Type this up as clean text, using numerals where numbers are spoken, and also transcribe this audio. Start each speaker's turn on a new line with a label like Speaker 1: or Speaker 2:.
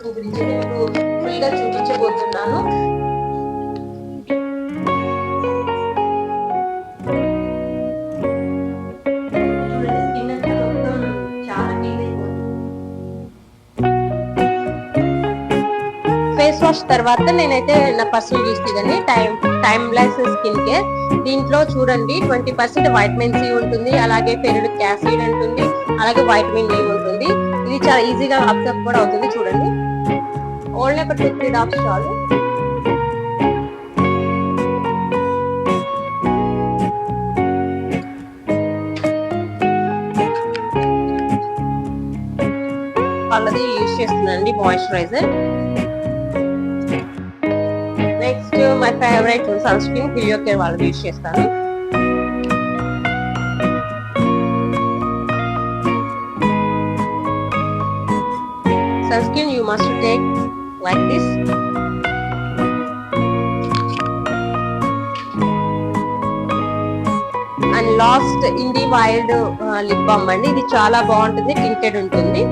Speaker 1: Product గురించి మీకు full గా చూపించబోతున్నాను. ఫేస్ వాష్ తర్వాత నేనైతే నా పర్సనల్ యూస్ కానీ టైమ్లెస్ స్కిన్ కేర్. దీంట్లో చూడండి 20% వైటమిన్ సి ఉంటుంది, అలాగే ఫెరిడిక్ యాసిడ్ ఉంటుంది, అలాగే వైటమిన్ ఏ ఉంటుంది. ఇది చాలా ఈజీగా అబ్జర్వ్ కూడా అవుతుంది. చూడండి, ఓన్లీ ఒక 2-3 డ్రాప్స్ చాలు. వాళ్ళది యూజ్ చేస్తున్నానండి moisturiser. Next my favourite sunscreen క్లియోకేర్ వాళ్ళది యూజ్ చేస్తాను. Sunscreen you must take like this. And last Indie Wild lip balm అండి. ఇది చాలా బాగుంటుంది, టింటెడ్ ఉంటుంది.